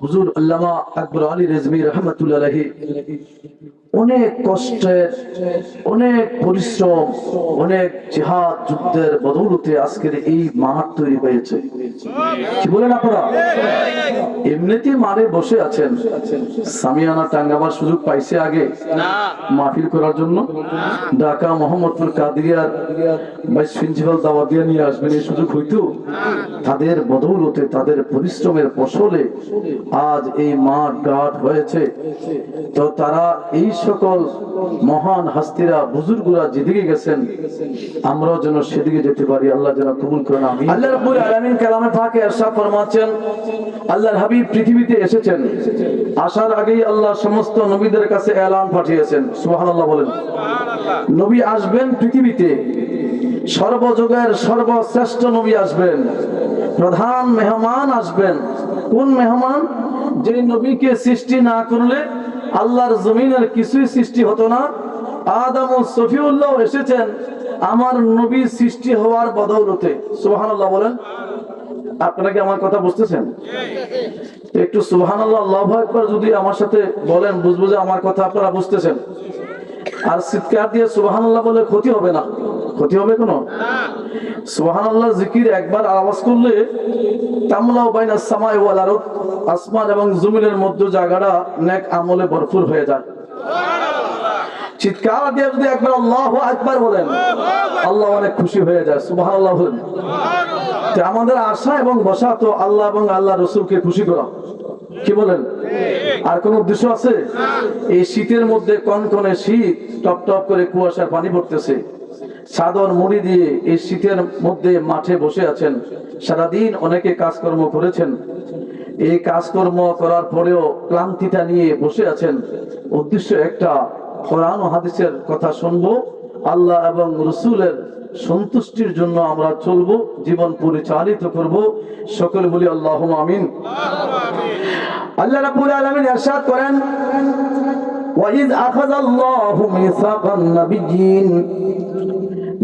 হুজুর আল্লামা আকবর আলী রেজভী রহমতুল্লাহ আলাইহি অনেক কষ্টের, অনেক পরিশ্রম, অনেক জিহাদ যুদ্ধের বদৌলতে আজকের এই মাঠ তৈরি হয়েছে। কি বলেন আপনারা? এমনিতে মাঠে বসে আছেন, সামিয়ানা টাঙ্গাবার সুযোগ পাইছে আগে মাহফিল করার জন্য? ঢাকা মোহাম্মদপুর কাদিয়ার ভাইস প্রিন্সিপাল দাওয়াত দিয়ে নিয়ে আসবেন, এই সুযোগ হইতো? তাদের বদৌলতে, তাদের পরিশ্রমের ফসলে আজ এই মাঠ ঘাট হয়েছে। তো তারা এই সকল মহান হাস্তিরা, বুজুর্গরা যেদিকে গেছেন, আমরাও যেন সেদিকে যেতে পারি। আল্লাহ যেন কবুল করেন, আমিন। আল্লাহ রাব্বুল আলামিন কালামে পাকে ইরশাদ ফরমাচ্ছেন, আল্লাহর হাবিব পৃথিবীতে এসেছেন, আসার আগেই আল্লাহ সমস্ত নবীদের কাছে এলান পাঠিয়েছেন। সুবহানাল্লাহ বলেন। নবী আসবেন পৃথিবীতে, সর্বযুগের সর্বশ্রেষ্ঠ নবী আসবেন, প্রধান মেহমান আসবেন। কোন মেহমান? যে নবীকে সৃষ্টি না করলে আল্লাহর জমিনের কিছুই সৃষ্টি হতো না। আদম ও সফিউল্লাহ এসেছেন আমার নবী সৃষ্টি হওয়ার বদৌলতে। সুবহানাল্লাহ বলেন। আপনারা কি আমার কথা বুঝতেছেন? একটু সুবহানাল্লাহ, আল্লাহু আকবার যদি আমার সাথে বলেন, বুঝবো যে আমার কথা আপনারা বুঝতেছেন। আর চিৎকার দিয়ে সুবহানাল্লাহ বলে ক্ষতি হবে না। ক্ষতি হবে কোনো? সুবহানাল্লাহ জিকির একবার আওয়াজ করলে তামলাউ বাইনাস সামাই ওয়াল আরদ, আসমান এবং জমিনের মধ্যে জায়গাটা নেক আমলে ভরপুর হয়ে যায়। চিৎকার দিয়ে যদি একবার আল্লাহু আকবার বলেন, আল্লাহ অনেক খুশি হয়ে যায়। সুবহানাল্লাহ বলেন। আমাদের আশা এবং বসা তো আল্লাহ এবং আল্লাহ রসুলকে খুশি করা। কি বলেন? আর কোন উদ্দেশ্য আছে? এই শীতের মধ্যে কনকনে শীত, টপ টপ করে কুয়াশার পানি পড়তেছে, চাদর মুড়ি দিয়ে এই শীতের মধ্যে মাঠে বসে আছেন, সারাদিন অনেকে কাজকর্ম করেছেন, এই কাজকর্ম করার পরেও ক্লান্তিটা নিয়ে বসে আছেন। উদ্দেশ্য একটা, কোরআন ও হাদিসের কথা শুনবো, আল্লাহ এবং রসুলের সন্তুষ্টির জন্য আমরা চলবো, জীবন পরিচালিত করব। সকলে বলি আল্লাহুম্মা আমিন। আল্লাহ রাব্বুল আলামিন ইরশাদ করেন, ওয়াইজ আখাযাল্লাহু মিসাকান নাবিয়্যিন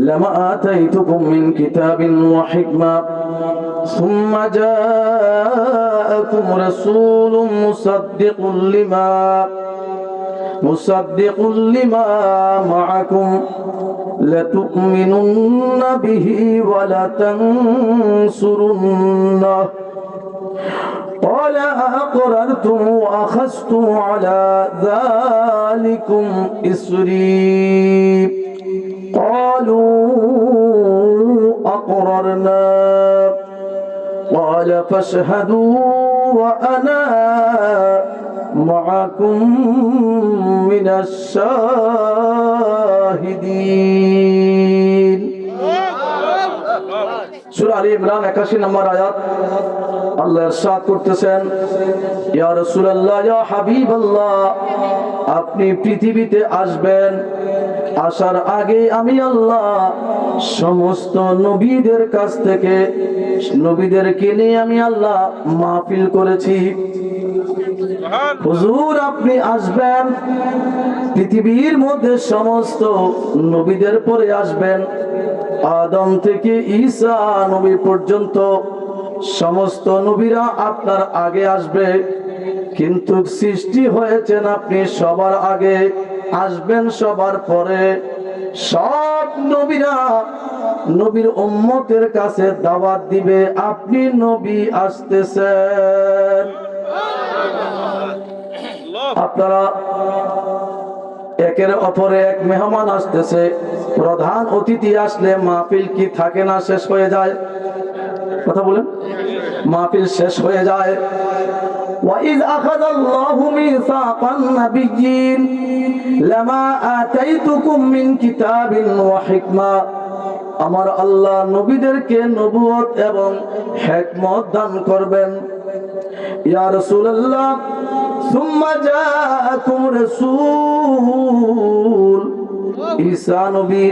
লামা আতাইতুকুম মিন কিতাবিন ওয়া হিকমা সুম্মা জাআকুম রাসূলুম মুসাদ্দিকুল লিমা মাআকুম لتؤمنن به ولتنصرنه قال أقررتم وأخذتم على ذلكم إصري قالوا أقررنا قال فاشهدوا وأنا معكم من الشاهدين। সূরা আলী ইমরান 81 নম্বর আয়াত। আল্লাহ ইরশাদ করতেছেন, ইয়া রাসূলুল্লাহ, ইয়া হাবিবাল্লাহ, আপনি পৃথিবীতে আসবেন, আসার আগে আমি আল্লাহ সমস্ত নবীদের কাছ থেকে নবীদেরকে নিয়ে আমি আল্লাহ মাহফিল করেছি। হুজুর আপনি আসবেন, পৃথিবীর মধ্যে সমস্ত নবীদের পরে আসবেন, আদম থেকে ঈসা নবী পর্যন্ত সমস্ত নবীরা আপনার আগে আসবে, কিন্তু সৃষ্টি হয়েছেন আপনি সবার আগে, আসবেন সবার পরে। সব নবীরা নবীর উম্মতের কাছে দাওয়াত দিবে, আপনি নবী আসতেছেন। আপনারা একের অপরে এক মেহমান আসতেছে, প্রধান অতিথি আসলে মাহফিল কি থাকে না, শেষ হয়ে যায়? কথা বলেন। মাহফিল শেষ হয়ে যায়। وَإِذْ أَخَذَ اللَّهُ مِيثَاقَ النَّبِيِّينَ لَمَا آتَيْتُكُم مِّن كِتَابٍ وَحِكْمَةٍ, আমার আল্লাহ নবীদেরকে নবুয়ত এবং হিকমত দান করবেন। ইয়া রাসূলুল্লাহ, সুম্মা জাআকুম রাসূল, ঈসা নবী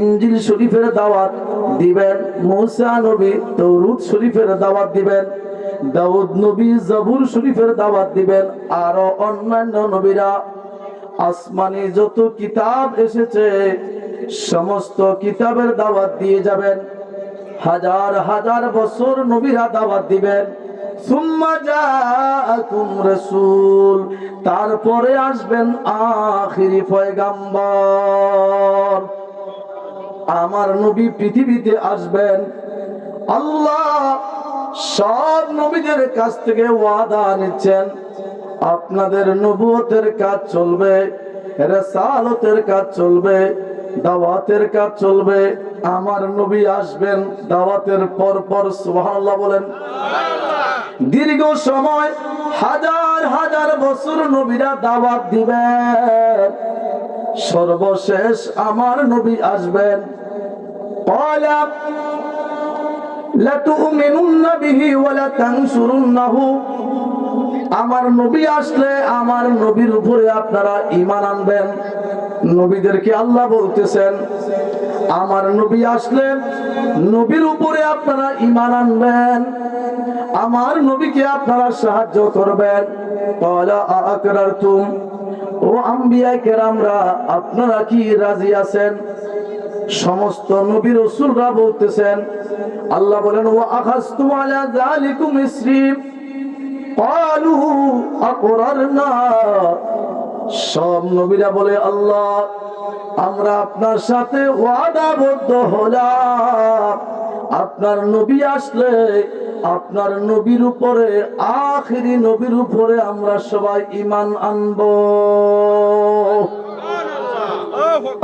ইনজিল শরীফের দাওয়াত দিবেন, মুসা নবী তাওরাত শরীফের দাওয়াত দিবেন, দাউদ নবী জাবুর শরীফের দাওয়াত দিবেন, আর অন্যান্য নবীরা আসমানি যত কিতাব এসেছে সমস্ত কিতাবের দাওয়াত দিয়ে যাবেন। হাজার হাজার বছর নবীরা দাওয়াত দিবেন, সুম্মা জাআকুম রাসূল, তারপরে আসবেন আখিরি পয়গাম্বর। আমার নবী পৃথিবীতে আসবেন। আল্লাহ সব নবীদের কাছ থেকে ওয়াদা নিচ্ছেন, আপনাদের নবুয়তের কাজ চলবে, রিসালাতের কাজ চলবে, দাওয়াতের কাজ চলবে। আমার নবী আসবেন দাওয়াতের পর পর, সুবহানাল্লাহ বলেন। দীর্ঘ সময় হাজার হাজার বছর নবীরা দাওয়াত দিবেন, সর্বশেষ আমার নবী আসবেন। ক্বালা লাতুমিনুন্না বিহি ওয়া লাতানসুরুন্নাহু, আমার নবী আসলে আমার নবীর উপরে আপনারা ঈমান আনবেন। নবীদেরকে আল্লাহ বলতেছেন, আমার নবী আসলে নবীর উপরে আপনারা ঈমান আনবেন, আমার নবীকে আপনারা সাহায্য করবেন। ক্বালা আ'আকরারতুম, ও আম্বিয়া কেরামরা, আপনারা কি রাজি আছেন? সমস্ত নবী রাসূলরা বলতেছেন। আল্লাহ বলেন, ওয়া আখাযতু আলা যালিকুম ইসরি ক্বালু আকরারনা, সব নবীরা বলে, আল্লাহ আমরা আপনার সাথে ওয়াদাবদ্ধ হলাম, আপনার নবী আসলে আপনার নবীর উপরে, আখিরি নবীর উপরে আমরা সবাই ঈমান আনবো।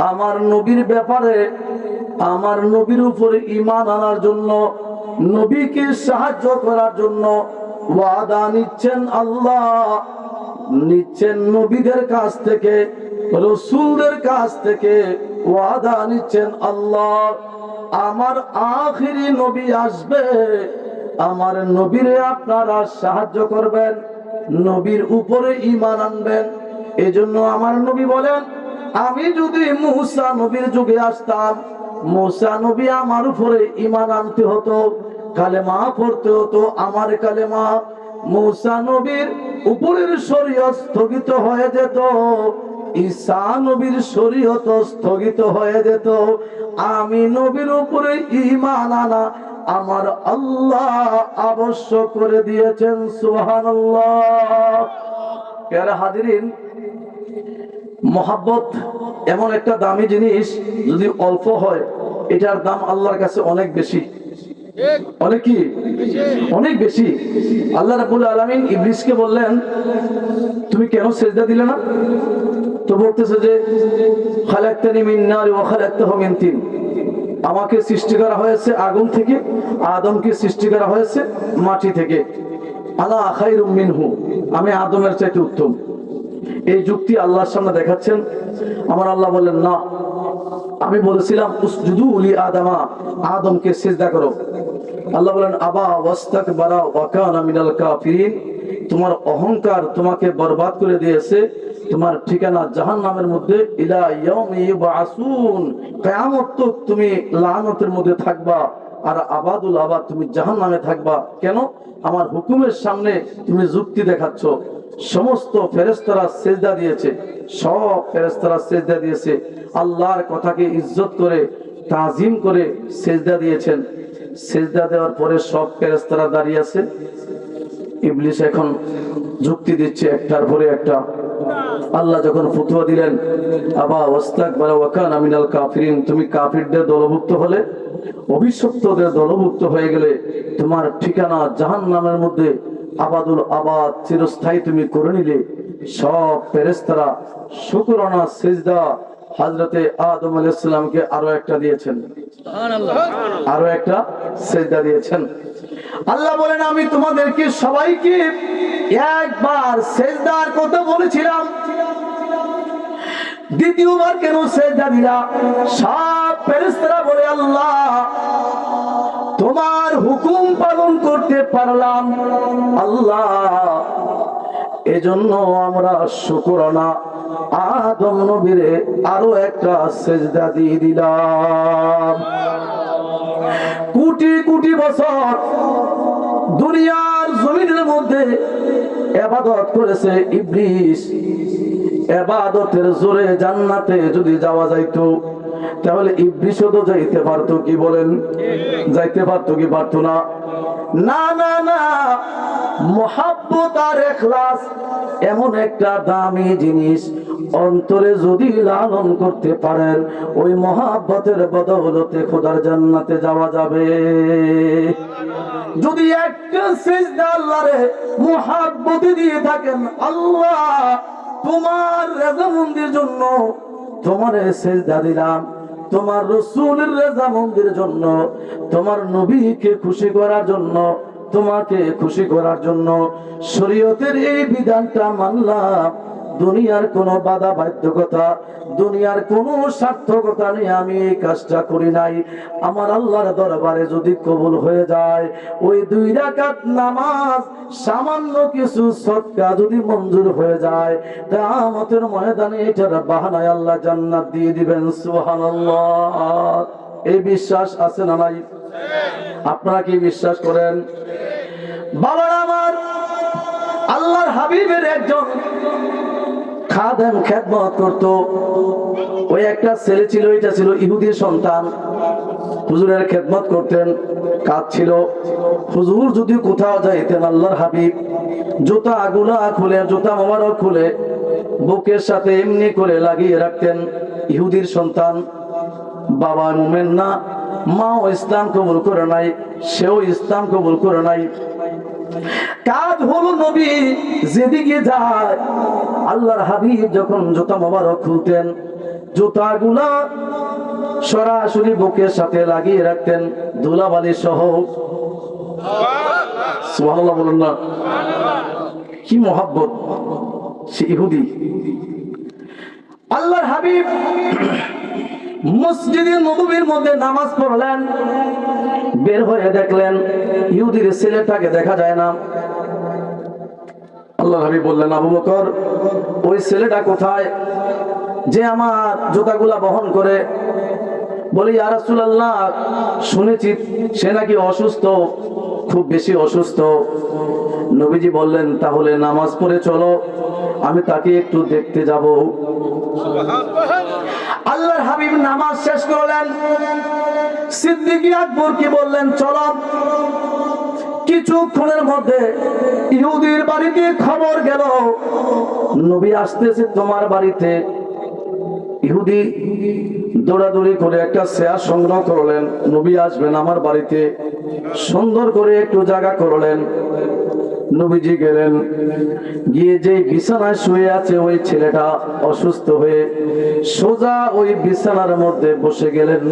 আমার নবীর ব্যাপারে, আমার নবীর উপরে ঈমান আনার জন্য, নবীকে সাহায্য করার জন্য ওয়াদা নিচ্ছেন আল্লাহ, নিচ্ছেন নবীদের কাছ থেকে, রাসূলদের কাছ থেকে ওয়াদা নিচ্ছেন আল্লাহ। আমার আখিরি নবী আসবে, আমার নবীরে আপনারা সাহায্য করবেন, নবীর উপরে ঈমান আনবেন। এজন্য আমার নবী বলেন, আমি যদি মূসা নবীর যুগে আসতাম, মূসা নবী আমার উপরে ঈমান আনতে হতো, কালেমা পড়তে হতো আমার কালেমা, মূসা নবীর উপরের শরীয়ত স্থগিত হয়ে যেত, ঈসা নবীর শরীয়ত স্থগিত হয়ে যেত। আমি নবীর উপরে ঈমান আনা আমার আল্লাহ আবশ্যক করে দিয়েছেন, সুবহানাল্লাহ। প্যারা হাজিরিন, মহাব্বত এমন একটা দামি জিনিস, যদি অল্প হয় এটার দাম আল্লাহর কাছে অনেক বেশি, অনেক কি অনেক বেশি। আল্লাহ রাব্বুল আলামিন ইবলিসকে বললেন, তুমি কেন সিজদা দিলে না? তো বলতেছে যে খালাকতানি মিন নার ওয়া খালাকতাহু মিন তিন, আমাকে সৃষ্টি করা হয়েছে আগুন থেকে, আদমকে সৃষ্টি করা হয়েছে মাটি থেকে। আনা খায়রুম মিনহু, আমি আদমের চাইতে উত্তম। এই যুক্তি আল্লাহর সামনে দেখাচ্ছেন। আমার আল্লাহ বললেন, না, আমি বলেছিলাম উসজুদু লি আদামা, আদমকে সিজদা করো। আল্লাহ বলেন, আবা ওয়াস্তাকবারা ওয়া কানা মিনাল কাফিরিন, তোমার অহংকার তোমাকে বরবাদ করে দিয়েছে, তোমার ঠিকানা জাহান্নামের মধ্যে, ইলা ইয়াউমি ইউবআসুন, কিয়ামত তক তুমি লানতের মধ্যে থাকবা, আর আবাদুল আবাদ, তুমি জাহান্নামে থাকবা। কেন? আমার হুকুমের সামনে তুমি যুক্তি দেখাচ্ছ। সমস্ত ফেরেশতারা সিজদা দিয়েছে, সব ফেরেশতারা সিজদা দিয়েছে, আল্লাহর কথাকে ইজ্জত করে, তাজিম করে সিজদা দিয়েছেন। সিজদা দেওয়ার পরে সব ফেরেশতারা দাঁড়িয়ে আছে। ইবলিস এখন যুক্তি দিচ্ছে একটার পরে একটা। আল্লাহ যখন ফতোয়া দিলেন, আবা ওয়াস্তাকবারা ওয়া কানা মিনাল কাফিরিন, তুমি কাফিরদের দলভুক্ত হলে, অভিশপ্তদের দলভুক্ত হয়ে গেলে, তোমার ঠিকানা জাহান্নামের মধ্যে, আবাদুল আবাদ চিরস্থায়ী তুমি করে নিলে। সব ফেরেশতারা শুকরানা সিজদা হযরতে আদম আলাইহিস সালামকে আরো একটা দিয়েছেন, সুবহানাল্লাহ, আরো একটা সিজদা দিয়েছেন। আল্লাহ বলেন, আমি তোমাদেরকে সবাইকে একবার সিজদার কথা বলেছিলাম, দ্বিতীয়বার কেন সিজদা দিলা? সব ফেরেশতারা বলে, আল্লাহ তোমার হুকুম পালন করতে পারলাম আল্লাহ, এজন্য আমরা শুকরানা আদম নবীরে আরো একটা সিজদা দিয়ে দিলাম। কোটি কোটি বছর দুনিয়ার জমিনের মধ্যে ইবাদত করেছে ইবলিস, ইবাদতের জোরে জান্নাতে যদি যাওয়া যাইতো, তাহলে ইবলিসও তো যাইতে পারতো, কি বলেন? যাইতে পারতো কি পারতো না? না না না, মুহাব্বত আর ইখলাস এমন একটা দামি জিনিস, অন্তরে যদি লালন করতে পারেন ওই মুহাব্বতের বদৌলতে খোদার জান্নাতে যাওয়া যাবে। যদি একটা সিজদা আল্লাহরে মুহাব্বতে দিয়ে থাকেন, আল্লাহ তোমার রেজামন্দির জন্য তোমার সিজদা দিলাম, তোমার রাসূলের রেজামন্দির জন্য, তোমার নবীকে খুশি করার জন্য, তোমাকে খুশি করার জন্য শরীয়তের এই বিধানটা মানলাম, দুনিয়ার কোনো বাধা বাধ্যকতা, দুনিয়ার কোনো সার্থকতা নিয়ে আমি এই কাজটা করি নাই, আমার আল্লাহর দরবারে যদি কবুল হয়ে যায়, ওই 2 রাকাত নামাজ সামান্য কিছু সদকা যদি মঞ্জুর হয়ে যায়, কিয়ামতের ময়দানে এটার বাহানায় আল্লাহ জান্নাত দিয়ে দিবেন। সুবহানাল্লাহ। এই বিশ্বাস আছে না নাই? আপনারা কি বিশ্বাস করেন? বাবার আমার আল্লাহর হাবিবের একজন খাদেম খেদমত করত। ওই একটা ছেলে ছিল, এটা ছিল ইহুদির সন্তান, হুজুরের খেদমত করতেন, কাজ ছিল। হুজুর যদি কোথাও যাইতেন, আল্লাহর হাবিব জুতা আগুলা খুলে, জুতা মোবারক খুলে বুকের সাথে এমনি করে লাগিয়ে রাখতেন। ইহুদির সন্তান, বাবা মুমিন না, মাও ইসলাম কবুল করে নাই, সেও ইসলাম কবুল করে নাই। কাজ হলো নবী যেদিকে যায়, আল্লাহর হাবিব যখন জুতা মোবারক খুলতেন, জুতাগুলা সরাসরি বুকের সাথে লাগিয়ে রাখতেন, ধুলাবালি সহ। সুবহানাল্লাহ বলুন না, কি মহব্বত সে ইহুদি। আল্লাহর হাবিব মসজিদে নববীর মধ্যে নামাজ পড়লেন, বের হয়ে দেখলেন ইহুদির ছেলেটাকে দেখা যায় না। আল্লাহর হাবিব বললেন, আবু বকর, ওই ছেলেটা কোথায় যে আমার জুতাগুলা বহন করে? বলি, ইয়া রাসূলুল্লাহ, শুনেছি সে নাকি অসুস্থ, খুব বেশি অসুস্থ। নবীজি বললেন, তাহলে নামাজ পড়ে চলো, আমি তাকে একটু দেখতে যাব। আল্লাহর হাবিব নামাজ শেষ করলেন, সিদ্দিক আকবরকে বললেন, চলো। কিছুক্ষণের মধ্যে ইহুদির বাড়িতে খবর গেল, নবী আসতেছে তোমার বাড়িতে। ইহুদি দৌড়াদৌড়ি করে একটা চেয়ার সংগ্রহ করলেন, নবী আসবেন আমার বাড়িতে, সুন্দর করে একটু জায়গা করলেন। নবীজি গেলেন, গিয়ে যে বিছানায় শুয়ে আছে ওই ছেলেটা অসুস্থ হয়ে সোজা ওই বিছানার মধ্যে বসে গেলেন।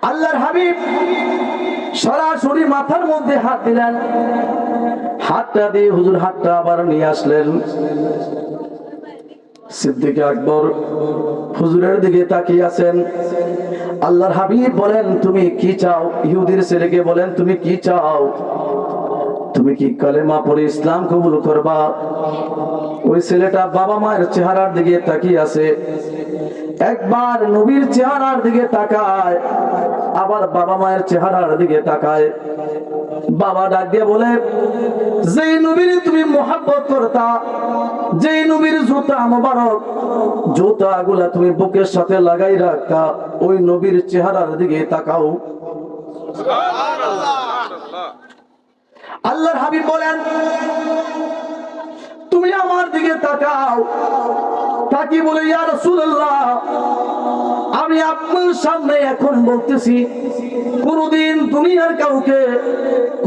আল্লাহর হাবিব সরাসরি মাথার মধ্যে হাত দিলেন, হাতটা দিয়ে হুজুর হাতটা আবার নিয়ে আসলেন। সিদ্দিক আকবর হুজুরের দিকে তাকিয়ে আছেন। আল্লাহর হাবিব বলেন, তুমি কি চাও? ইহুদির ছেলেকে বলেন, তুমি কি চাও? তুমি কি কালেমা পড়ে ইসলাম কবুল করবা? ওই ছেলেটা বাবা মায়ের চেহারার দিকে তাকিয়ে আছে, একবার নবীর চেহারার দিকে তাকায়, আবার বাবা মায়ের চেহারার দিকে তাকায়। বাবা ডাক দিয়ে বলে, যেই নবীর তুমি মোহাব্বত করতা, যেই নবীর জুতা মোবারক, জুতা গুলা তুমি বুকের সাথে লাগাই রাখতা, ওই নবীর চেহারার দিকে তাকাও। আল্লাহর হাবিব বলেন, তুমি আমার দিকে তাকাও। তাকি বলে, ইয়া রাসূলুল্লাহ, আমি আপনার সামনে এখন বলতেছি, কোনদিন দুনিয়ার কাউকে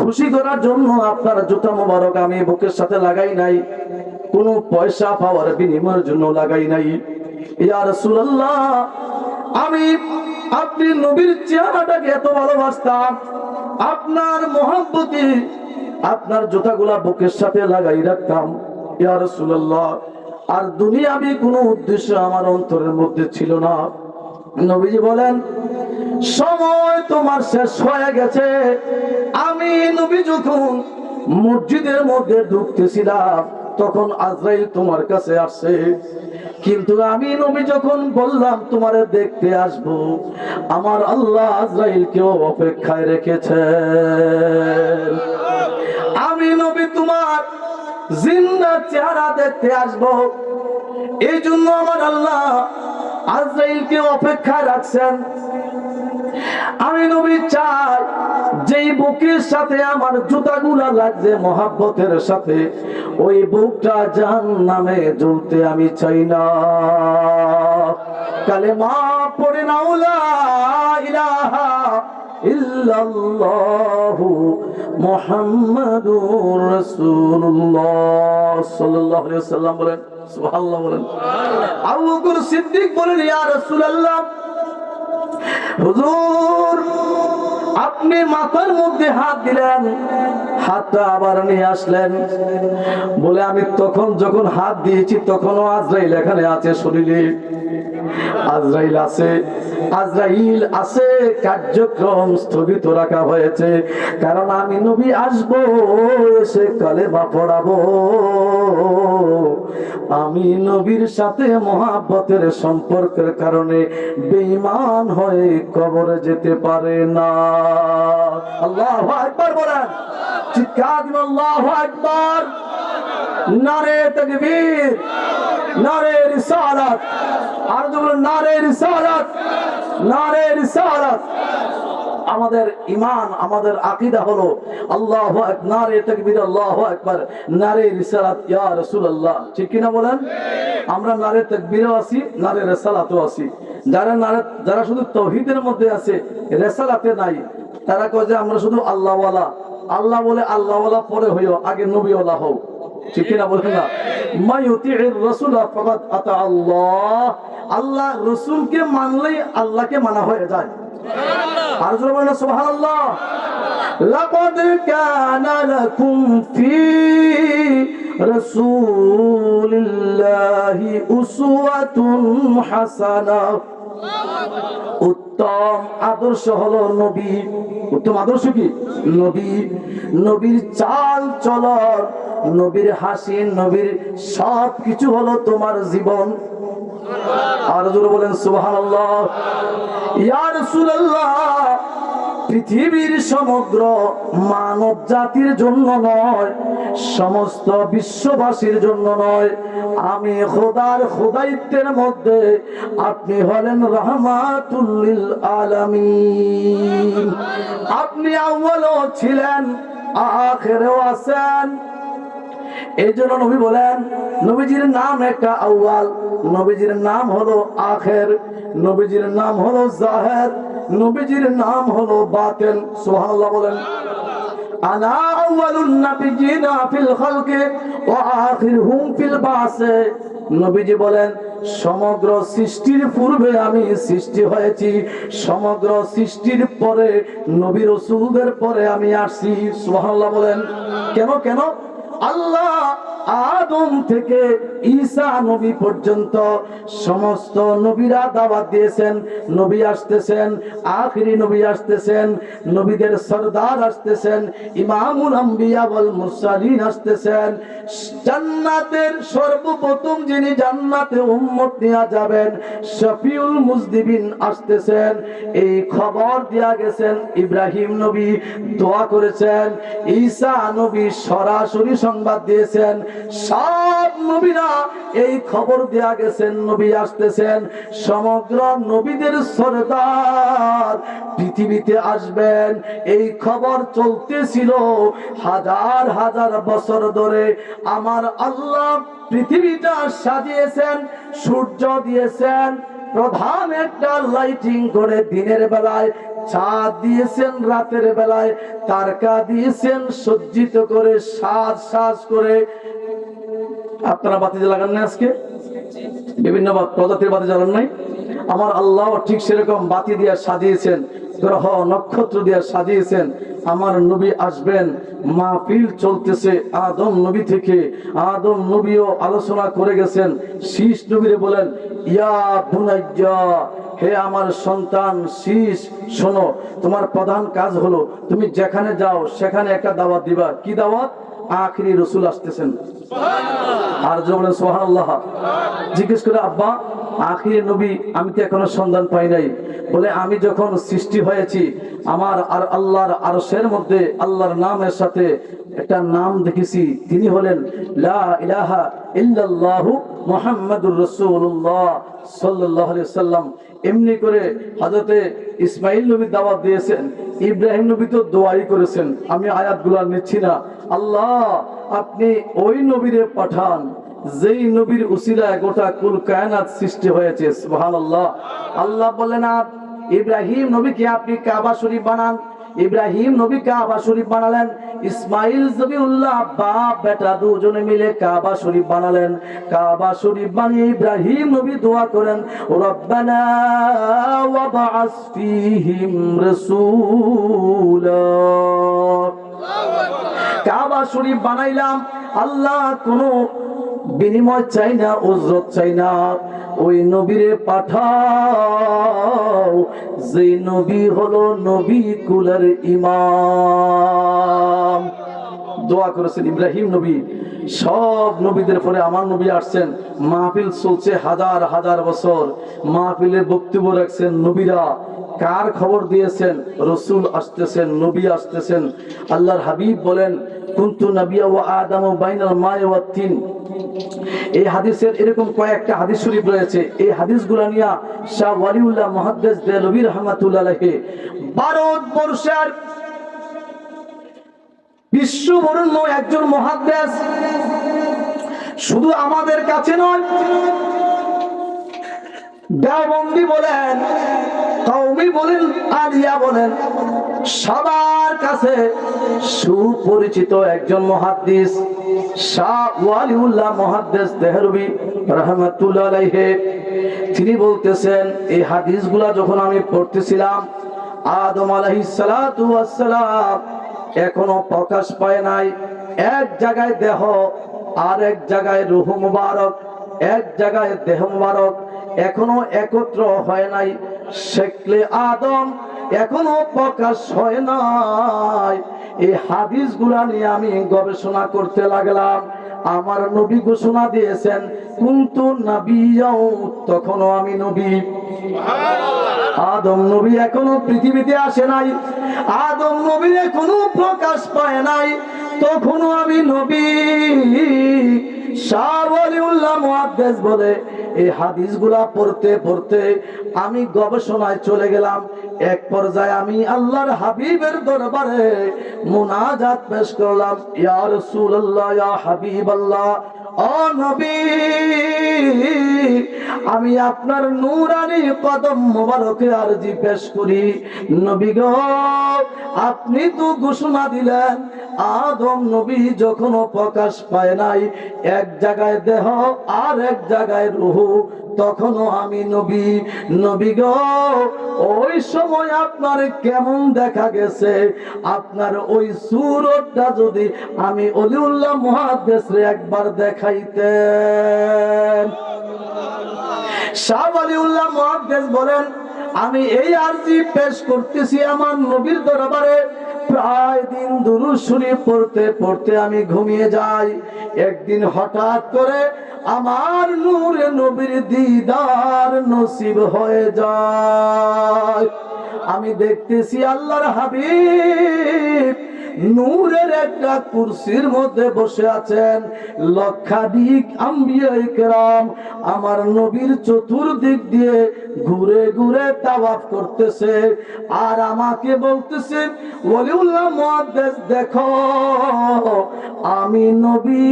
খুশি করার জন্য আপনার জুতা মোবারক আমি বুকের সাথে লাগাই নাই, কোনো পয়সা পাওয়ার বিনিময়ের জন্য লাগাই নাই। ইয়া রাসূলুল্লাহ, আমি আপনি নবীর চেহারাটাকে এত ভালোবাসতাম, আপনার মহব্বতে আপনার জুতাগুলা বুকের সাথে লাগাই রাখতাম। ইয়া রাসূলুল্লাহ, আর দুনিয়াবি কোনো উদ্দেশ্য আমার অন্তরের মধ্যে ছিল না। নবীজি বলেন, সময় তোমার শেষ হয়ে গেছে। আমি নবী যখন মসজিদের মধ্যে ঢুকতেছিলাম, তখন আজরাইল তোমার কাছে আসছে, কিন্তু আমি নবী যখন বললাম তোমারে দেখতে আসব, আমার আল্লাহ আজরাইলকেও অপেক্ষায় রেখেছে। আমি নবী তোমার জিন্দা চেহারা দেখতে আসব, এই জন্য আমার আল্লাহ আজরাইলকে অপেক্ষায় রাখছেন। আমি নবী চাই যেই বুকের সাথে আমার জুতাগুলা লাগছে মহাব্বতের সাথে, ওই বুকটা জাহান্নামে জ্বলতে আমি চাই না। কালেমা পড়ে নাও লা ইলাহা ইল্লাল্লাহু মুহাম্মাদুর রাসূলুল্লাহ সাল্লাল্লাহু আলাইহি ওয়াসাল্লাম বলেন, সুবহানাল্লাহ বলেন। আবু বকর সিদ্দিক বলেন, ইয়া রাসূলুল্লাহ, হুজুর আপনি মাথার মধ্যে হাত দিলেন, হাতটা আবার নিয়ে আসলেন। বলে আমি তখন যখন হাত দিয়েছি তখনও আজরাইল এখানে আছে শরীরে, আজরাইল আছে, আজরাইল আছে, কার্যক্রম স্থগিত রাখা হয়েছে, কারণ আমি নবী আসবো, এসে কালেমা পড়াবো। আমি নবীর সাথে মহাব্বতের সম্পর্কের কারণে বেঈমান হয়ে কবরে যেতে পারে না। আল্লাহু আকবার বলেন, চিৎকার দিন আল্লাহু আকবার। নারে তাকবীর, নারে রিসালাত, আর যখন নারে রিসালাত, নারে রিসালাত। আমাদের ঈমান, আমাদের আকীদা হলো আল্লাহু আকবার, নারে তাকবীর, আল্লাহু আকবার, নারে রিসালাত ইয়া রাসূলুল্লাহ। ঠিক কি না বলেন? আমরা নারে তাকবীরও আছি, নারে রিসালাতও আছি। যারা শুধু তাওহীদের মধ্যে আছে, রিসালাতে নাই, তারা কয় যে আমরা শুধু আল্লাহওয়ালা। আল্লাহ বলে আল্লাহওয়ালা পরে হইও, আগে নবীওয়ালা হও। ঠিক কি না বলেন না? মায়ুতির রাসূল ফাকাদ আতা আল্লাহ। আল্লাহ রাসূলকে মানলেই আল্লাহকে মানা হয়ে যায়। আর জোরে বলেন সুবহানাল্লাহ। লাকাদ কানা লাকুম ফি রাসূলিল্লাহি উসওয়াতুন হাসানাহ। উত্তম আদর্শ হলো নবী। উত্তম আদর্শ কি? নবী। নবীর চাল চলন, নবীর হাসি, নবীর সব কিছু হলো তোমার জীবন। আর জোরে বলেন সুবহানাল্লাহ। ইয়া রাসূলুল্লাহ, পৃথিবীর সমগ্র মানব জাতির জন্য নয়, সমস্ত বিশ্ববাসীর জন্য নয়, আমি খোদার খোদাইত্বের মধ্যে আপনি হলেন রাহমাতুল লিল আলামিন। আপনি আউয়ালও ছিলেন, আখিরেও আছেন। এই জন্য নবী বলেন, নবীজির নাম একটা আউয়াল, নবীজির নাম হলো আখির, নবীজির নাম হলো জাহির, নবীজির নাম হলো বাতিন। সুবহানাল্লাহ বলেন। আনা আউয়ালুন নাবিয়িনা ফিল খালকি ওয়া আখিরুহুম ফিল বাসে। নবীজি বলেন, সমগ্র সৃষ্টির পূর্বে আমি সৃষ্টি হয়েছি, সমগ্র সৃষ্টির পরে নবী রাসূলদের পরে আমি আসছি। সুবহানাল্লাহ বলেন। কেন কেন? আল্লাহ আদম থেকে ঈসা নবী পর্যন্ত সমস্ত নবীরা দাওয়াত দিয়েছেন, নবী আসতেছেন, আখিরি নবী আসতেছেন, নবীদের সরদার আসতেছেন, ইমামুল আম্বিয়া ওয়াল মুরসালিন আসতেছেন। জান্নাতের সর্বপ্রথম যিনি জান্নাতে উম্মত নিয়ে যাবেন, শফিউল মুজনিবিন আসতেছেন। এই খবর দেয়া গেছেন, ইব্রাহিম নবী দোয়া করেছেন, ঈসা নবী সরাসরি সংবাদ দিয়েছেন। সব নবীরা এই খবর দেয়া গেছেন, নবী আসতেছেন। সমগ্র নবীদের সরদার পৃথিবীতে আসবেন, এই খবর চলতেছিল হাজার হাজার বছর ধরে। আমার আল্লাহ পৃথিবীটা সাজিয়েছেন, সূর্য দিয়েছেন প্রধান একটা লাইটিং করে দিনের বেলায়, চাঁদ দিয়েছেন রাতের বেলায়, তারকা দিয়েছেন সজ্জিত করে, সাজ সাজ করে। আপনারা বাতি জ্বালান না আজকে? বিভিন্ন প্রজাতির বাতি জ্বালান নাই? আমার আল্লাহ ঠিক সেরকম বাতি দিয়ে সাজিয়েছেন, গ্রহ নক্ষত্র দিয়ে সাজিয়েছেন। আমার নবী আসবেন, মাহফিল চলতেছে আদম নবী থেকে। আদম নবীও আলোচনা করে গেছেন। শীষ নবীরে বলেন, ইয়া বুনাইয়া, হে আমার সন্তান শীষ, শোনো, তোমার প্রধান কাজ হলো তুমি যেখানে যাও সেখানে একটা দাওয়াত দিবা। কি দাওয়াত? আখিরি রসুল আসতেছেন। আর যখন সুবহানাল্লাহ, জিজ্ঞেস করে আব্বা আখিরি নবী আমি তো এখনো সন্ধান পাই নাই। বলে আমি যখন সৃষ্টি হয়েছি আমার আর আল্লাহর আরশের মধ্যে আল্লাহর নামের সাথে একটা নাম দেখেছি, তিনি হলেন লা ইলাহা ইল্লাল্লাহু মুহাম্মাদুর রাসূলুল্লাহ সাল্লাল্লাহু আলাইহি ওয়াসাল্লাম। এমনি করে হযরতে ইসমাঈল নবী দাওয়াত দিয়েছেন, ইব্রাহিম নবী তো দোয়াই করেছেন। আমি আয়াতগুলো নিচ্ছি না। আল্লাহ আপনি ওই নবীরে পাঠান যেই নবীর উসিলায় গোটা কুল কায়নাত সৃষ্টি হয়েছে। সুবহানাল্লাহ। আল্লাহ বলেন আর ইব্রাহিম নবীকে আপনি কাবা শরীফ বানান। ইব্রাহিম নবী কাবা শরীফ বানালেন। ইসমাইল জবিউল্লাহ বাপ বেটা দুজনে মিলে কাবা শরীফ বানালেন। কাবা শরীফ বানিয়ে ইব্রাহিম নবী দোয়া করেন, রব্বানা ওয়াবআস ফীহিম রাসূলা। কাবা শরীফ বানাইলাম, আল্লাহ কোনো বিনিময় চাই না, উজরত চাই না। ওই নবীরে পাঠাও যে নবী হলো নবী কুলের ইমাম। দোয়া করেছেন ইব্রাহিম নবী। সব নবীদের পরে আমার নবী আসছেন। মাহফিল চলছে হাজার হাজার বছর, মাহফিলে বক্তব্য রাখছেন নবীরা। কার খবর দিয়েছেন? রসুল আসতেছেন, নবী আসতেছেন। আল্লাহর হাবিব বলেন কুনতু নাবিয়্যা ওয়া আদামু বাইনাল মা'i ওয়াত তিন। এই হাদিসের এরকম কয়েকটা হাদিস শরীফ রয়েছে। এই হাদিসগুলো নিয়ে শাহ ওয়ালিউল্লাহ মুহাদ্দিস দেলভী রাহমাতুল্লাহ আলাইহি ভারতবর্ষের বিশ্ববরেণ্য একজন মুহাদ্দিস, শুধু আমাদের কাছে নয়, দেওবন্দি বলেন, কওমি বলেন, আলিয়া বলেন, সবার কাছে সুপরিচিত একজন মুহাদ্দিস শাহ ওয়ালিউল্লাহ মুহাদ্দিস দেহলভী রাহমাতুল্লাহ আলাইহি। তিনি বলতেছেন এই হাদিসগুলা যখন আমি পড়তেছিলাম, আদম আলাইহিস সালাতু ওয়াস সালাম এখনো প্রকাশ পায় নাই। এক জায়গায় দেহ আর এক জায়গায় রূহ মুবারক, এক জায়গায় দেহ মুবারক এখনো একত্র হয় নাই। শেকলে আদম এখনো প্রকাশ হয় নাই। এই হাদিসগুলা নিয়ে আমি গবেষণা করতে লাগলাম। আমার নবী ঘোষণা দিয়েছেন কুনতু নাবিয়্যাও, তখনও আমি নবী। আদম নবী এখনো পৃথিবীতে আসে নাই, আদম নবী এখনো প্রকাশ পায় নাই, তখনও আমি নবী। শাহ ওয়ালিউল্লাহ মুহাদ্দিস বলে এই হাদিসগুলা পড়তে পড়তে আমি গবেষণায় চলে গেলাম। এক পর্যায়ে আমি আল্লাহর হাবিবের দরবারে মুনাজাত পেশ করলাম, ইয়া রাসূলুল্লাহ, ইয়া হাবিবাল্লাহ, ও নবী, আমি আপনার নূরানি কদম মোবারকে আরজি পেশ করি। নবী গো, আপনি তো ঘোষণা দিলেন আদম নবী যখনও প্রকাশ পায় নাই, এক জায়গায় দেহ আর এক জায়গায় রূহ, তখনও আমি নবী। নবী গো, ওই সময় আপনার কেমন দেখা গেছে? আপনার ওই সূরতটা যদি আমি ওলিউল্লাহ মুহাদ্দিসরে একবার দেখাইতেন। শাহ ওয়ালিউল্লাহ মুহাদ্দিস বলেন আমি এই আরজি পেশ করতেছি আমার নবীর দরবারে। প্রায় দিন দুরূদ শরীফ পড়তে পড়তে আমি ঘুমিয়ে যাই। একদিন হঠাৎ করে আমার নূরে নবীর দিদার নসিব হয়ে যায়। আমি দেখতেছি আল্লাহর হাবিব নূরের একটা কুরসির মধ্যে বসে আছেন। লক্ষাধিক আম্বিয়ায়ে কেরাম আমার নবীর চতুর্দিক দিয়ে ঘুরে ঘুরে তাওয়াফ করতেছে আর আমাকে বলতেছে, ওলিউল্লাহ মুহাদ্দিস দেখো আমি নবী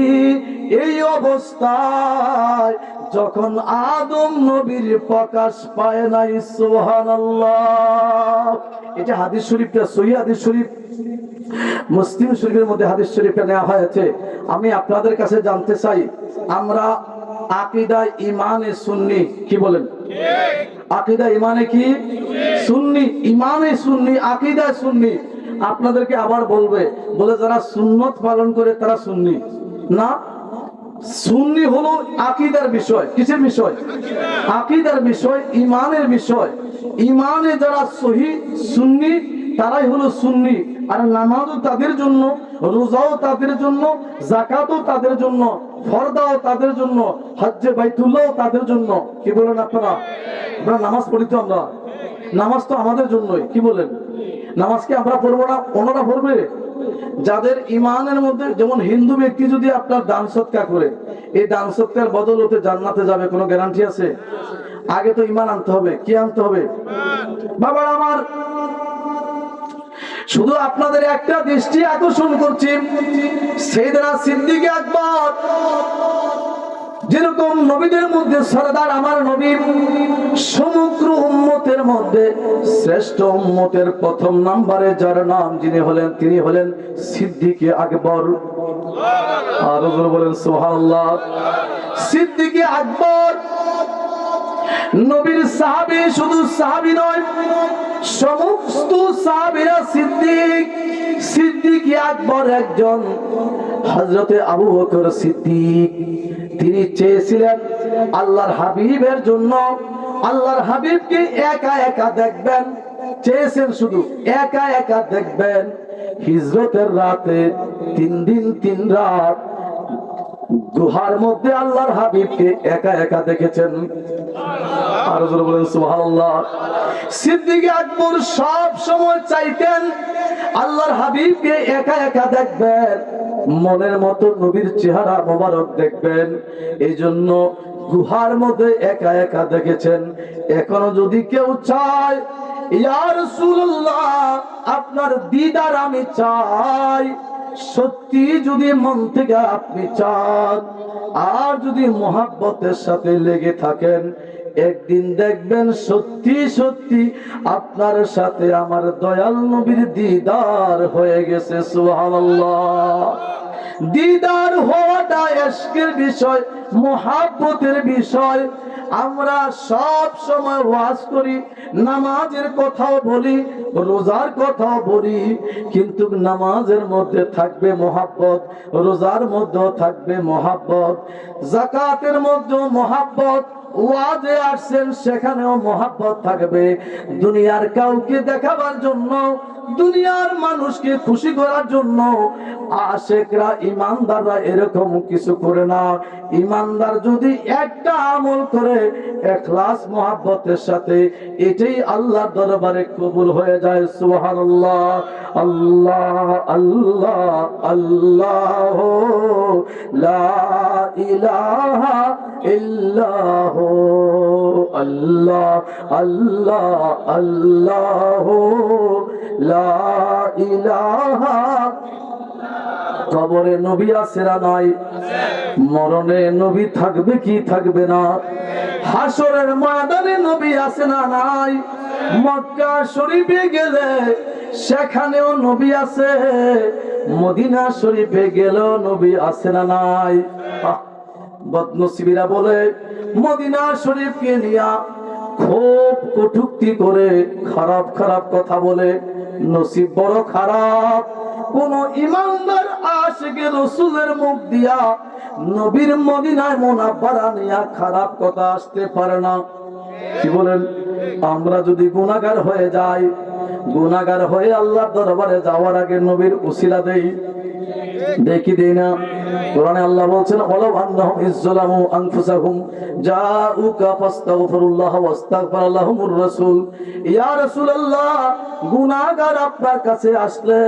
এই অবস্থায় যখন আদম নবীর প্রকাশ পায় নাই। সুবহানাল্লাহ। এটা হাদিস শরীফটা সহিহ হাদিস শরীফ, মুসলিম শরীফের মধ্যে হাদিস শরীফটা নেওয়া হয়েছে। আমি আপনাদের কাছে জানতে চাই, আমরা আকীদা ইমানে সুন্নি কি বলেন? আকীদা ইমানে কি? সুন্নি। ইমানে সুন্নি, আকীদা সুন্নি। আপনাদেরকে আবার বলবে, বলে যারা সুন্নত পালন করে তারা সুন্নি না। সুন্নি হলো আকীদার বিষয়। কিসের বিষয়? আকীদার বিষয়, ইমানের বিষয়। ইমানে যারা সহি সুন্নি তারাই হলো সুন্নি। আর নামাজও তাদের জন্য, রোজাও তাদের জন্য, যাকাতও তাদের জন্য, ফরদাও তাদের জন্য, হজ্জে বাইতুল্লাহও তাদের জন্য। কি বলেন আপনারা? আমরা নামাজ পড়ি তো, আমরা নামাজ তো আমাদের জন্যই। কি বলেন? নামাজকে আমরা পড়বো না, ওনারা পড়বে? যাদের ইমানের মধ্যে, যেমন হিন্দু ব্যক্তি যদি আপনার দান সৎকার করে, এই দান সৎকার বদলতে জান্নাতে যাবে, কোনো গ্যারান্টি আছে? আগে তো ইমান আনতে হবে। কি আনতে হবে? বাবা আমার, শুধু আপনাদের একটা দৃষ্টি আকর্ষণ করছি, সাইয়েদনা সিদ্দিক আকবর যেরকম নবীদের মধ্যে সরদার, আমার নবী সমগ্র উম্মতের মধ্যে শ্রেষ্ঠ উম্মতের প্রথম নম্বরে যার নাম যিনি হলেন, তিনি হলেন সিদ্দিক আকবর। আর বলেন সুবহানাল্লাহ। সিদ্দিক আকবর নবীর সাহাবী, শুধু সাহাবী নয়, সমস্ত সাহাবীরা সিদ্দিক আকবর একজন। হযরতে আবু বকর সিদ্দিক তিনি চেয়েছিলেন আল্লাহর হাবিবের জন্য, আল্লাহর হাবিবকে একা একা দেখবেন, চেয়েছেন শুধু একা একা দেখবেন। হিজরতের রাতে 3 দিন 3 রাত গুহার মধ্যে আল্লাহর হাবিবকে একা একা দেখেছেন। আর জোরে বলেন সুবহানাল্লাহ। সিদ্দিক আকবর সব সময় চাইতেন আল্লাহর হাবিবকে একা একা দেখবেন, মনের মতো নবীর চেহারা মোবারক দেখবেন। এই জন্য গুহার মধ্যে একা একা দেখেছেন। এখনো যদি কেউ চায়, ইয়া রাসূলুল্লাহ আপনার দিদার আমি চাই, সত্যি যদি মন থেকে আপনি চান, আর যদি মুহাব্বতের সাথে লেগে থাকেন, একদিন দেখবেন সত্যি সত্যি আপনার সাথে আমার দয়াল নবীর দিদার হয়ে গেছে। সুবহানাল্লাহ। দিদার হওয়াটা ইশকের বিষয়, মুহাব্বতের বিষয়। আমরা সব সময় ওয়াজ করি, নামাজের কথাও বলি, রোজার কথাও বলি, কিন্তু নামাজের মধ্যে থাকবে মুহাব্বত, রোজার মধ্যেও থাকবে মুহাব্বত, যাকাতের মধ্যেও মুহাব্বত, ওয়াজে আসছেন সেখানেও মুহাব্বত থাকবে। দুনিয়ার কাউকে দেখাবার জন্য, দুনিয়ার মানুষকে খুশি করার জন্য আশিকরা, ইমানদাররা এরকম কিছু করে না। ইমানদার যদি একটা আমল করে ইখলাস মুহাব্বতের সাথে, এটাই আল্লাহর দরবারে কবুল হয়ে যায়। সুবহানাল্লাহ। আল্লাহ আল্লাহ আল্লাহ লা ইলাহা ইল্লাহ, আল্লাহ আল্লাহ আল্লাহ লা ইলাহা। কবরে নবী আছে না নাই? মরণে নবী থাকবে কি থাকবে না? হাসরের ময়দানে নবী আছে না নাই? মক্কা শরীফে গেলে সেখানেও নবী আছে, মদিনা শরীফে গেলেও নবী আছে না নাই? বদনসিবীরা বলে মদিনা শরীফকে নিয়া খুব কটূক্তি করে, খারাপ খারাপ কথা বলে। নসিব বড় খারাপ, কোন ইমানদার আশিকে রাসূলের মুখ দিয়া নবীর মদিনায় মুনাব্বারা নিয়া খারাপ কথা আসতে পারে না। কি বলেন? আমরা যদি গুনাহগার হয়ে যাই, গুনাহগার হয়ে আল্লাহর দরবারে যাওয়ার আগে নবীর উসিলা দেই, দেখি দেই না? কোরআনে আল্লাহ বলছেন, ওয়ালাউ আন্নাহুম ইযলামু আনফুসাহুম জাউকা ফাস্তাগফিরুল্লাহ ওয়াস্তাগফারা লাহুমুর রাসূল। ইয়া রাসূলুল্লাহ, গুনাহগার আপনার কাছে আসলে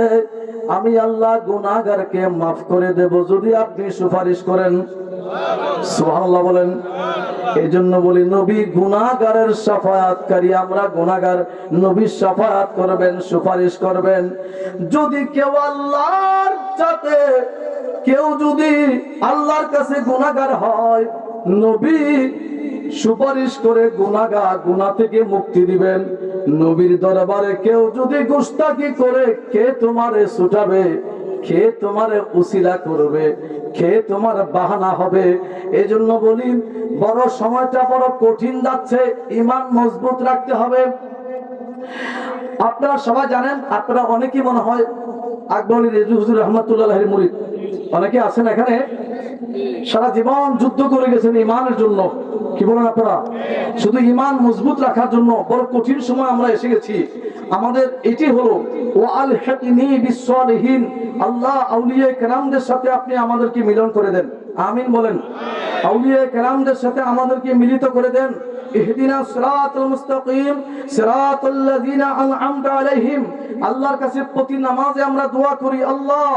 আমি আল্লাহ গুনাহগারকে maaf করে দেব যদি আপনি সুপারিশ করেন। সুবহানাল্লাহ বলেন। এইজন্য বলি নবী গুনাহগারের শাফায়াতকারী, আমরা গুনাহগার, নবী শাফায়াত করবেন, সুপারিশ করবেন। যদি কেউ আল্লাহর সাথে, কেউ যদি আল্লাহর কাছে গুনাহগার হয়, নবী সুপারিশ করে গুনাহগার, গুনাহ থেকে মুক্তি দিবেন। নবীর দরবারে কেউ যদি গুস্তাখি করে, কে তোমারে ছুটাবে? কে তোমারে উসিলা করবে? কে তোমার বাহানা হবে? এজন্য বলি বড় সময়টা বড় কঠিন যাচ্ছে, ঈমান মজবুত রাখতে হবে। আপনারা সবাই জানেন, আপনারা অনেকেই মনে হয় আকবর আলী রেজভী হুজুর রহমাতুল্লাহ আলাইহির মুরিদ অনেকে আছেন এখানে, সারা জীবন যুদ্ধ করে গেছেন ইমানের জন্য। কি বলেন আপনারা? শুধু ইমান মজবুত রাখার জন্য বড় কঠিন সময় আমরা এসে গেছি। আমাদের এটি হলো ওয়াল হাকিনি বিসসালিহিন, আল্লাহ আউলিয়া কেরামদের সাথে আপনি আমাদেরকে মিলন করে দেন। আমিন বলেন। আউলিয়া কেরামদের সাথে আমাদেরকে মিলিত করে দেন। ইহদিনা সিরাতাল মুস্তাকিম সিরাতাল লাযিনা আনআমতা আলাইহিম। আল্লাহর কাছে প্রতি নামাজে আমরা দোয়া করি, আল্লাহ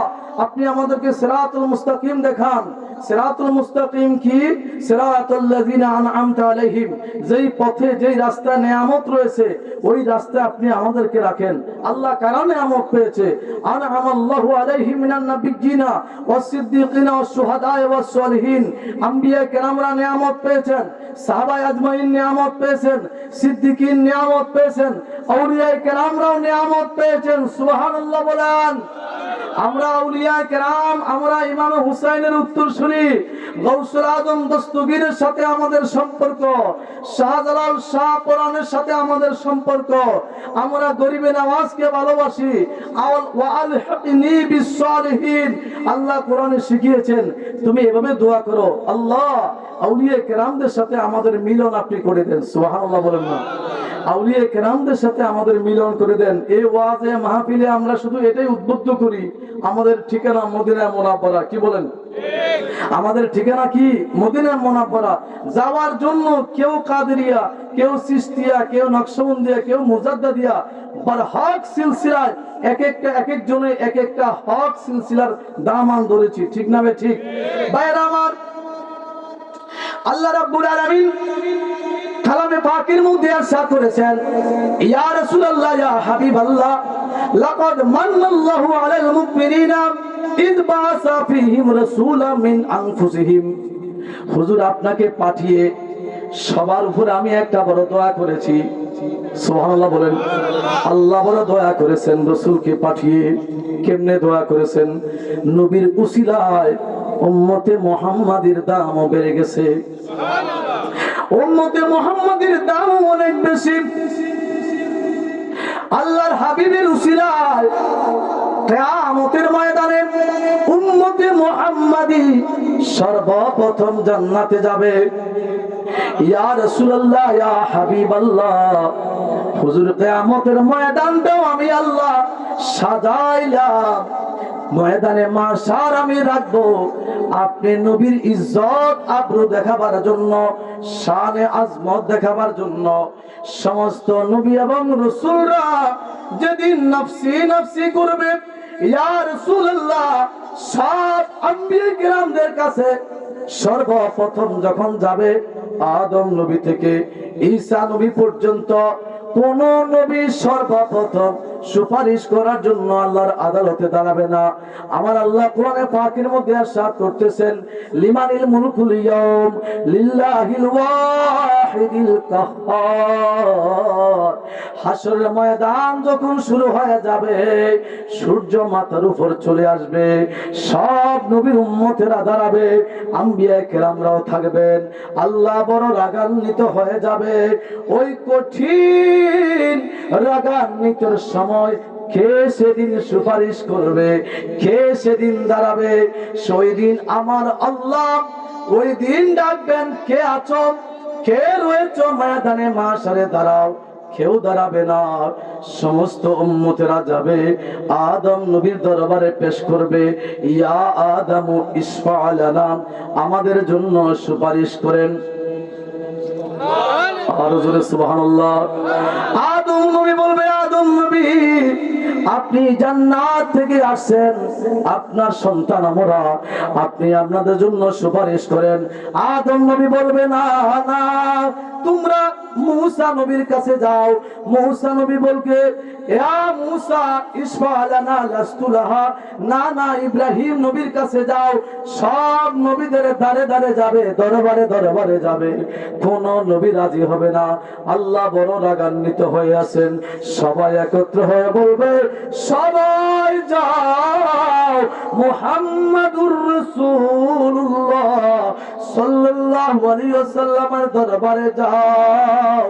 আপনি আমাদেরকে সিরাতুল মুস্তাকিম দেখান। সিরাতুল মুস্তাকিম কি? সিরাতাল লাযিনা আনআমতা আলাইহিম, যেই পথে যেই রাস্তায় নিয়ামত রয়েছে ওই রাস্তায় আপনি আমাদেরকে রাখেন। আল্লাহ কারা নিয়ামত পেয়েছে? আনআমাল্লাহু আলাইহিম মিনান নাবিয়্যিনা ওয়াস সিদ্দিকিনা ওয়াস শুহাদা ওয়াস সালিহিন। আম্বিয়া কেরামরা নিয়ামত পেয়েছেন, সাহাবায়ে আজমাইন নিয়ামত পেয়েছেন, সিদ্দিকিন নিয়ামত পেয়েছেন, আউলিয়া কেরামরাও নিয়ামত পেয়েছেন। সুবহানাল্লাহ বলেন। আমরা আউলিয়া কেরাম, আমরা ইমাম হুসাইনের উত্তরসূরি গাউসুল আজম দস্তগীরের সাথে আমাদের সম্পর্ক, শাহজালাল শাহ কোরআনের সাথে আমাদের সম্পর্ক। আমরা গরিবে নওয়াজকে ভালোবাসি। ওয়াল হাকিনি বিসসালিহিন, আল্লাহ কোরআনে শিখিয়েছেন তুমি এভাবে দোয়া করো, আল্লাহ আউলিয়া কেরামদের সাথে আমাদের মিলন আপনি করে দেন। সুবহানাল্লাহ বলেন না? আউলিয়া কেরামদের সাথে আমাদের মিলন করে দেন। এই ওয়াজে মাহফিলে আমরা শুধু এটাই উদ্বুদ্ধ করি, আমাদের ঠিকানা মদিনা মুনাওয়ারা। কি বলেন? আমাদের ঠিকানা কি? মদিনা মুনাওয়ারা। যাওয়ার জন্য কেউ কাদেরিয়া, কেউ চিশতিয়া, কেউ নকশবন্দিয়া, কেউ মুজাদ্দিদিয়া, হক সিলসিলায় এক একজনে এক একটা হক সিলসিলার দামান ধরেছি। ঠিক না বে ঠিক? ভাইরা আমার, আল্লাহ রাব্বুল আলামিন কালামে পাকের মধ্যে ইরশাদ করেছেন, ইয়া রাসূলুল্লাহ ইয়া হাবিবাল্লাহ লাকাদ মান্নাল্লাহু আলাল মুমিনিনা ইয বাআসা ফীহিম রাসূলাম মিন আনফুসিহিম। হুজুর আপনাকে পাঠিয়ে সবার উপরে আমি একটা বড় দোয়া করেছি। সুবহানাল্লাহ বলেন। আল্লাহ বড় দয়া করেছেন রাসূলকে পাঠিয়ে। কেমনে দোয়া করেছেন? নবীর উসিলায় উম্মতে মুহাম্মাদের দামও বেড়ে গেছে। উম্মতে মুহাম্মাদের দাম অনেক বেশি। আল্লাহর হাবিবের উসিলায় কিয়ামতের ময়দানে উম্মতে মুহাম্মাদি সর্বপ্রথম জান্নাতে যাবে। ইয়া রাসূলুল্লাহ ইয়া হাবিবাল্লাহ, হুজুর কিয়ামতের ময়দানটাও আমি আল্লাহ সাজাইলাম। ময়দানে মাশার আমি রাখবো আপনি নবীর ইজ্জত আবরু দেখাবার জন্য, শানে আজমত দেখাবার জন্য। সমস্ত নবী এবং রাসূলরা যেদিন নফসি নফসি করবে, ইয়া রাসূলুল্লাহ সব আম্বিয়া কিরামদের কাছে সর্বপ্রথম যখন যাবে আদম নবী থেকে ঈসা নবী পর্যন্ত কোন নবী সর্বপ্রথম সুপারিশ করার জন্য আল্লাহর আদালতে দাঁড়াবে না। আমার আল্লাহ কোরআনে পাকের মধ্যে ইরশাদ করতেছেন, লিমানিল মুলকুল ইয়াউম লিল্লাহিল ওয়াহিদিল কাহ্হার। হাসরের ময়দান যখন শুরু হয়ে যাবে, সূর্য মাথার উপর চলে আসবে, সব নবীর উম্মতেরা দাঁড়াবে, আম্বিয়া কেরামরাও থাকবেন। আল্লাহ বড় রাগান্বিত হয়ে যাবে। ওই কঠিন রাগান্বিতর সময় কে সেদিন সুপারিশ করবে, কে সেদিন দাঁড়াবে? সেই দিন আমার আল্লাহ ওই দিন ডাকবেন, কে আছো, কে রয়েছো ময়দানে মাশারে দাঁড়াও। কেউ দাঁড়াবে না। সমস্ত উম্মতেরা যাবে, আদম নবীর দরবারে পেশ করবে, ইয়া আদমু ইশফা লানা, আমাদের জন্য সুপারিশ করেন। আরো জোরে সুবহানাল্লাহ। আদম নবী বলবে, আদম নবী আপনি জান্নাত থেকে আসেন, আপনার সন্তান আমরা, আপনি আপনাদের জন্য সুপারিশ করেন। আদম নবী বলবে, না না, তোমরা মূসা নবীর কাছে যাও। মূসা নবী বলবে, ইয়া মূসা ইশফা লানা লাস্তু লাহা, না না, ইব্রাহিম নবীর কাছে যাও। সব নবীদের দাঁড়ে দাঁড়ে যাবে, দরবারে দরবারে যাবে, কোন নবী রাজি হবে না। আল্লাহ বড় রাগান্বিত হয়ে আছেন। সবাই একত্র হয়ে বলবে, সবাই যাও, মুহাম্মাদুর রাসূলুল্লাহ সাল্লাল্লাহু আলাইহি ওয়াসাল্লামের দরবারে যাও।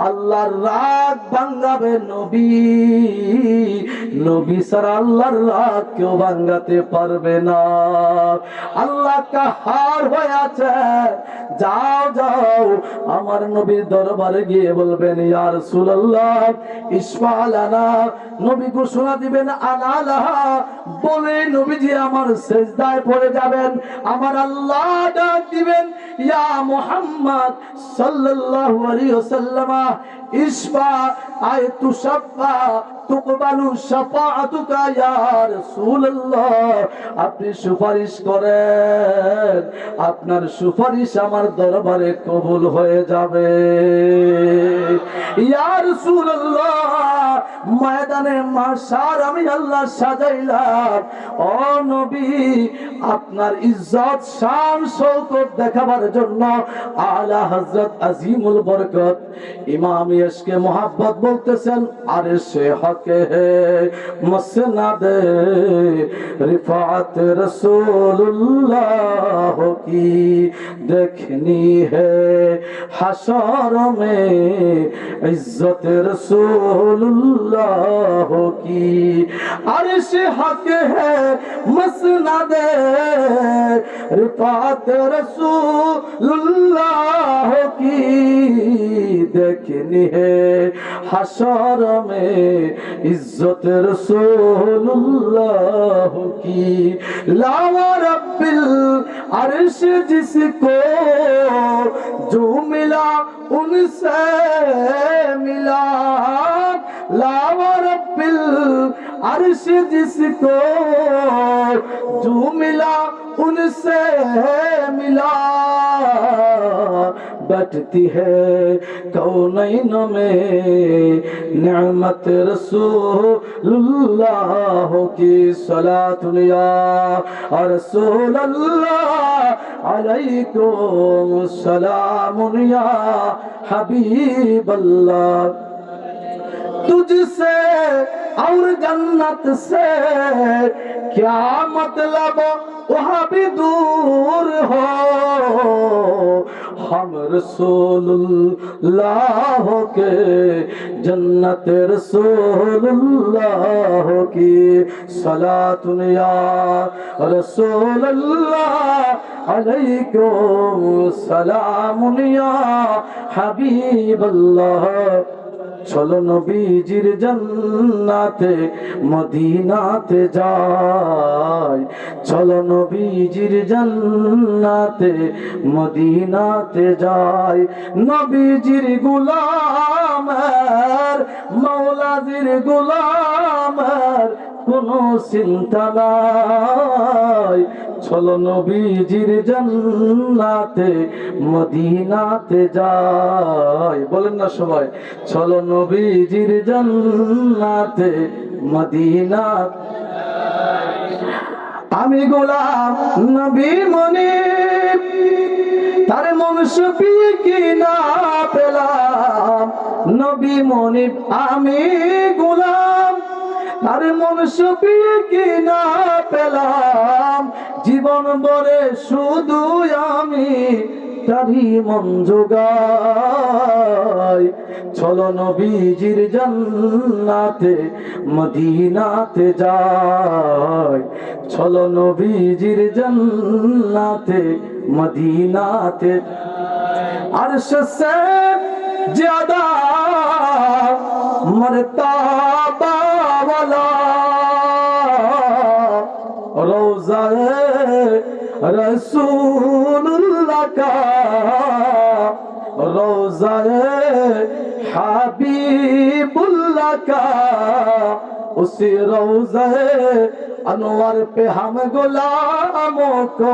আল্লাহর রাগ ভাঙাবে নবী, নবী ছাড়া আল্লাহর রাগ কেউ ভাঙাতে পারবে না। আল্লাহ কাহার হয়ে আছে, যাও যাও আমার নবীর দরবারে গিয়ে বলবেন ইয়া রাসূলুল্লাহ ইশফা লানা, নবী ঘোষণা দিবেন আনা লাহা, বলে নবীজি আমার সিজদায় পড়ে যাবেন। আমার আল্লাহ ডাক দিবেন ইয়া মুহাম্মদ সাল্লাল্লাহু আলাইহি ওয়াসাল্লাম ইশফা আয় তুশফা তুকবালু শাফাআতুকা ইয়া রাসূলুল্লাহ, আপনি সুপারিশ করেন, আপনার সুপারিশ আমার দরবারে কবুল হয়ে যাবে। ইয়া রাসূলুল্লাহ ময়দানে মাশার আমি আল্লাহ সাজাইলাম, ও নবী আপনার ইজ্জত শান শওকত দেখাবার জন্য আলা হযরত আজিমুল বরকত ইমাম ইশকে মোহাব্বত বলতেছেন আরে সে হকে হে মসনদে रिफात रसूलुल्लाह की देखनी है हशर में इज्जत रसूलुल्लाह की अर्श हक है मसनद रिफात रसूलुल्लाह की देखनी है हशर में इज्जत रसूलुल्लाह की। लावा रब्बिल अर्श जिसको जो मिला उनसे मिला, लावा रब्बिल अर्श जिसको जो मिला उनसे मिला, बैठती है कौनैन में नेमत रसूलुल्लाह की सलातुन या रसूलल्लाह अलैकुम सलामुन या हबीबल्लाह। तुझसे और जन्नत से क्या मतलब वहाँ भी दूर हो, हम रसूलुल्लाह के जन्नत रसूलुल्लाह की सलातुन या रसूलल्लाह अलैकुम सलामुन या हबीबल्लाह। চলো নবীজির জান্নাতে মদিনাতে যাই, চলো নবীজির জান্নাতে মদিনাতে যাই, নবীজির গোলামের মাওলাজির গোলামের কোনো চিন্তা নাই, চলো নবীজির জান্নাতে মদিনাতে যাই। বলেন না সবাই, চলো নবীজির জান্নাতে মদিনা। আমি গোলাম নবী মনিব, তার মনসুবি কি না পেলাম, নবী মনিব আমি গোলাম, তার মনসুবি কি না পেলাম, জীবন ভরে শুধু আমি তারি মন জোগাই। চলো নবীজির জান্নাতে মদিনাতে যাই, চলো নবীজির জান্নাতে মদিনাতে। अर्श से ज्यादा मर्तबा वाला रोज़ा रसूलुल्लाह का, रोज़ा हबीबुल्लाह का, उसी रोज़ा अनवर पे हम गुलामों को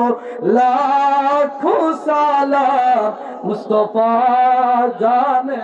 लाखों सलाम, मुस्तफा जाने